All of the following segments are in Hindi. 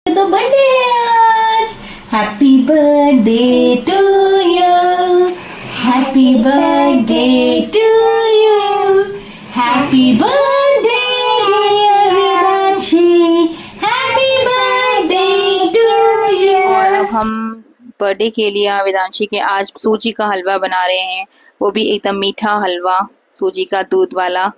तो बर्थडे है आज। Happy birthday to you, happy birthday to you, happy birthday dear Vidanshi, happy birthday to you. और अब हम बर्थडे के लिए वेदांशी के आज सूजी का हलवा बना रहे हैं, वो भी एकदम मीठा हलवा, सूजी का दूध वाला।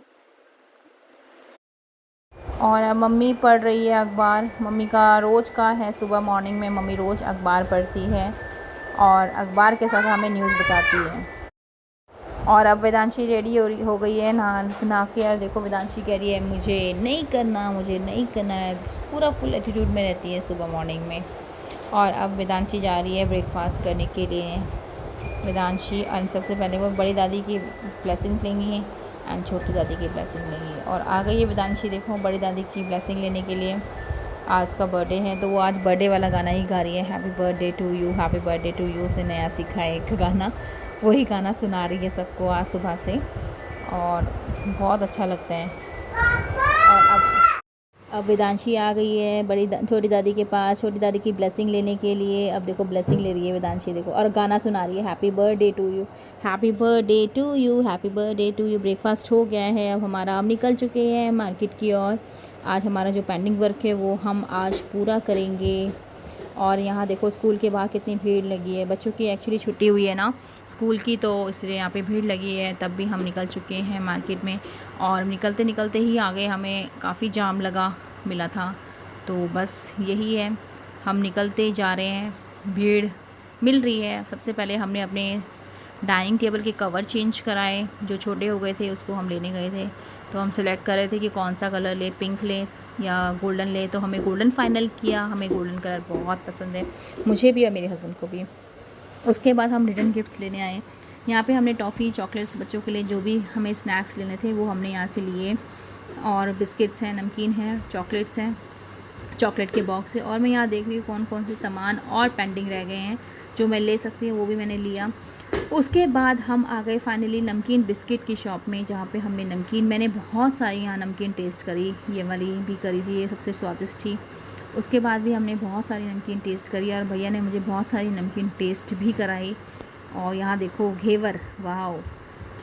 और अब मम्मी पढ़ रही है अखबार। मम्मी का रोज़ का है, सुबह मॉर्निंग में मम्मी रोज़ अखबार पढ़ती है और अखबार के साथ हमें न्यूज़ बताती है। और अब वेदांशी रेडी हो गई है नहा के। यार देखो वेदांशी कह रही है मुझे नहीं करना, मुझे नहीं करना है, पूरा फुल एटीट्यूड में रहती है सुबह मॉर्निंग में। और अब वेदांशी जा रही है ब्रेकफास्ट करने के लिए। वेदांशी और सबसे पहले वो बड़ी दादी की ब्लेसिंग लेंगी एंड छोटी दादी की ब्लेसिंग लेंगी। और आ गई है वेदांशी, देखो बड़ी दादी की ब्लेसिंग लेने के लिए। आज का बर्थडे है तो वो आज बर्थडे वाला गाना ही गा रही है, happy birthday to you, happy birthday to you से नया सीखा है एक गाना, वही गाना सुना रही है सबको आज सुबह से और बहुत अच्छा लगता है। और अब वेदांशी आ गई है छोटी दादी के पास, छोटी दादी की ब्लेसिंग लेने के लिए। अब देखो ब्लेसिंग ले रही है वेदांशी, देखो, और गाना सुना रही है, happy birthday to you, happy birthday to you, happy birthday to you. Breakfast हो गया है अब हमारा, हम निकल चुके हैं मार्केट की ओर। आज हमारा जो पेंडिंग वर्क है वो हम आज पूरा करेंगे। और यहाँ देखो स्कूल के बाहर कितनी भीड़ लगी है, बच्चों की एक्चुअली छुट्टी हुई है ना स्कूल की, तो इसलिए यहाँ पे भीड़ लगी है। तब भी हम निकल चुके हैं मार्केट में और निकलते निकलते ही आगे हमें काफ़ी जाम मिला था। तो बस यही है, हम निकलते जा रहे हैं, भीड़ मिल रही है। सबसे पहले हमने अपने डाइनिंग टेबल के कवर चेंज कराए, जो छोटे हो गए थे उसको हम लेने गए थे। तो हम सेलेक्ट कर रहे थे कि कौन सा कलर ले, पिंक ले या गोल्डन ले, तो हमें गोल्डन फाइनल किया। हमें गोल्डन कलर बहुत पसंद है, मुझे भी और मेरे हस्बैंड को भी। उसके बाद हम रिटर्न गिफ्ट्स लेने आए। यहाँ पे हमने टॉफ़ी, चॉकलेट्स, बच्चों के लिए जो भी हमें स्नैक्स लेने थे वो हमने यहाँ से लिए। और बिस्किट्स हैं, नमकीन है, चॉकलेट्स हैं, चॉकलेट के बॉक्स है। और मैं यहाँ देख रही हूँ कौन कौन से सामान और पेंडिंग रह गए हैं जो मैं ले सकती हूँ, वो भी मैंने लिया। उसके बाद हम आ गए फाइनली नमकीन बिस्किट की शॉप में, जहाँ पे हमने नमकीन, मैंने बहुत सारी यहाँ नमकीन टेस्ट करी, ये वाली भी करी थी, ये सबसे स्वादिष्ट थी। उसके बाद भी हमने बहुत सारी नमकीन टेस्ट करी और भैया ने मुझे बहुत सारी नमकीन टेस्ट भी कराई। और यहाँ देखो घेवर, वाह,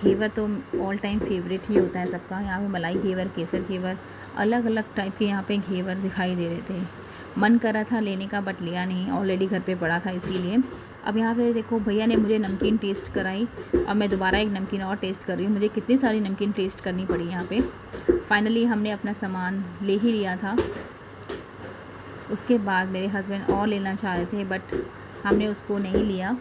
घेवर तो ऑल टाइम फेवरेट ही होता है सबका। यहाँ पे मलाई घेवर, केसर घेवर, अलग अलग टाइप के यहाँ पे घेवर दिखाई दे रहे थे। मन कर रहा था लेने का बट लिया नहीं, ऑलरेडी घर पे पड़ा था इसीलिए। अब यहाँ पे देखो भैया ने मुझे नमकीन टेस्ट कराई, अब मैं दोबारा एक नमकीन और टेस्ट कर रही हूँ। मुझे कितनी सारी नमकीन टेस्ट करनी पड़ी यहाँ पे। फाइनली हमने अपना सामान ले ही लिया था। उसके बाद मेरे हस्बैंड और लेना चाह रहे थे बट हमने उसको नहीं लिया,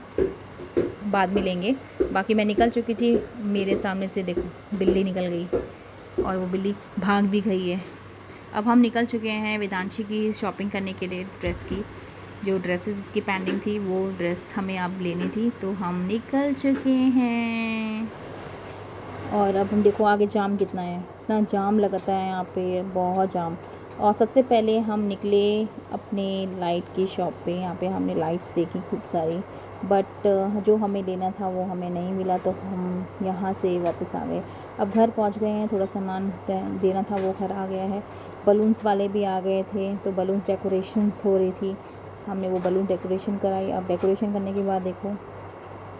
बाद में लेंगे। बाकी मैं निकल चुकी थी, मेरे सामने से देखो बिल्ली निकल गई और वो बिल्ली भाग भी गई है। अब हम निकल चुके हैं वेदांशी की शॉपिंग करने के लिए, ड्रेस की, जो ड्रेसेस उसकी पेंडिंग थी वो ड्रेस हमें अब लेनी थी, तो हम निकल चुके हैं। और अब हम देखो आगे जाम कितना है, इतना जाम लगता है यहाँ पे, बहुत जाम। और सबसे पहले हम निकले अपने लाइट की शॉप पे। यहाँ पे हमने लाइट्स देखी खूब सारी, बट जो हमें लेना था वो हमें नहीं मिला, तो हम यहाँ से वापस आ गए। अब घर पहुँच गए हैं, थोड़ा सामान देना था वो घर आ गया है। बलून्स वाले भी आ गए थे, तो बलून्स डेकोरेशंस हो रही थी, हमने वो बलून डेकोरेशन कराई। अब डेकोरेशन करने के बाद देखो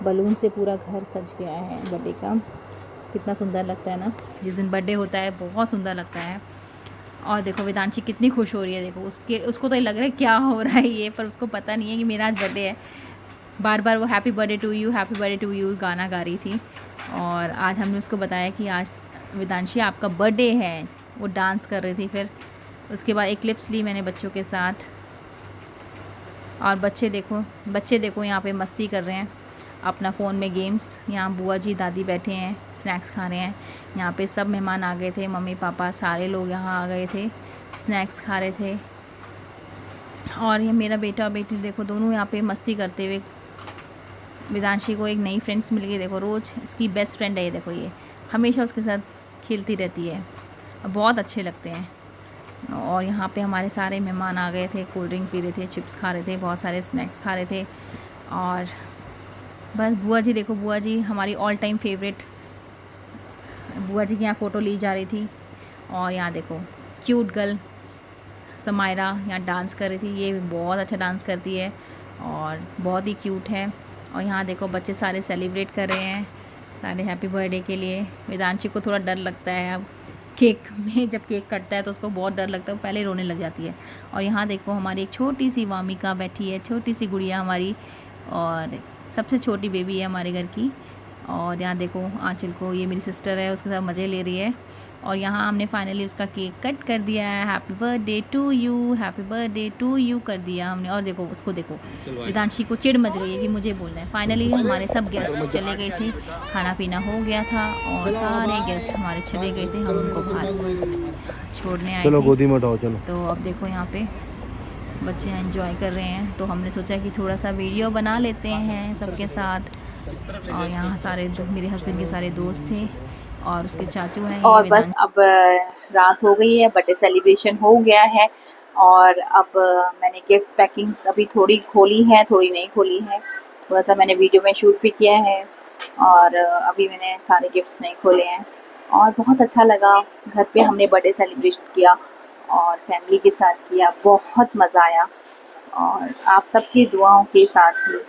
बलून से पूरा घर सज गया है बर्थडे का। कितना सुंदर लगता है ना, जिस दिन बर्थडे होता है बहुत सुंदर लगता है। और देखो वेदांशी कितनी खुश हो रही है, देखो उसको तो ये लग रहा है क्या हो रहा है ये, पर उसको पता नहीं है कि मेरा आज बर्थडे है। बार बार वो happy birthday to you, happy birthday to you गाना गा रही थी। और आज हमने उसको बताया कि आज वेदांशी आपका बर्थडे है, वो डांस कर रही थी। फिर उसके बाद एक क्लिप्स ली मैंने बच्चों के साथ। और बच्चे देखो यहाँ पे मस्ती कर रहे हैं अपना फ़ोन में गेम्स। यहाँ बुआ जी दादी बैठे हैं, स्नैक्स खा रहे हैं। यहाँ पे सब मेहमान आ गए थे, मम्मी पापा सारे लोग यहाँ आ गए थे, स्नैक्स खा रहे थे। और ये मेरा बेटा और बेटी देखो दोनों यहाँ पे मस्ती करते हुए। वेदांशी को एक नई फ्रेंड्स मिल गई, देखो रोज़ इसकी बेस्ट फ्रेंड है ये, देखो ये हमेशा उसके साथ खेलती रहती है, बहुत अच्छे लगते हैं। और यहाँ पे हमारे सारे मेहमान आ गए थे, कोल्ड ड्रिंक पी रहे थे, चिप्स खा रहे थे, बहुत सारे स्नैक्स खा रहे थे। और बस बुआ जी देखो, बुआ जी हमारी ऑल टाइम फेवरेट, बुआ जी की यहाँ फ़ोटो ली जा रही थी। और यहाँ देखो क्यूट गर्ल समायरा यहाँ डांस कर रही थी, ये बहुत अच्छा डांस करती है और बहुत ही क्यूट है। और यहाँ देखो बच्चे सारे सेलिब्रेट कर रहे हैं सारे हैप्पी बर्थडे के लिए। वेदांशी को थोड़ा डर लगता है अब केक में, जब केक कटता है तो उसको बहुत डर लगता है, वो पहले रोने लग जाती है। और यहाँ देखो हमारी एक छोटी सी वामिका बैठी है, छोटी सी गुड़िया हमारी, और सबसे छोटी बेबी है हमारे घर की। और यहाँ देखो आंचल को, ये मेरी सिस्टर है, उसके साथ मज़े ले रही है। और यहाँ हमने फाइनली उसका केक कट कर दिया है। Happy birthday to you, happy birthday to you कर दिया हमने। और देखो उसको देखो, वेदांशी को चिढ़ मच गई है कि मुझे बोलना है। फाइनली हमारे सब गेस्ट चले गए थे, खाना पीना हो गया था और सारे गेस्ट हमारे चले गए थे, हम उनको बाहर छोड़ने आए चलो थे। गोदी में उठाओ चलो। तो अब देखो यहाँ पे बच्चे एंजॉय कर रहे हैं, तो हमने सोचा कि थोड़ा सा वीडियो बना लेते हैं सबके साथ। और यहाँ सारे मेरे हस्बैंड के सारे दोस्त थे और उसके चाचू हैं। और बस अब रात हो गई है, बर्थडे सेलिब्रेशन हो गया है। और अब मैंने गिफ्ट पैकिंग्स अभी थोड़ी खोली हैं, थोड़ी नहीं खोली हैं। थोड़ा सा मैंने वीडियो में शूट भी किया है और अभी मैंने सारे गिफ्ट्स नहीं खोले हैं। और बहुत अच्छा लगा, घर पे हमने बर्थडे सेलिब्रेट किया और फैमिली के साथ किया, बहुत मज़ा आया। और आप सबकी दुआओं के साथ ही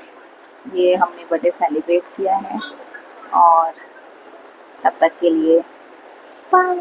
ये हमने बर्थडे सेलिब्रेट किया है। और तब तक के लिए बाय।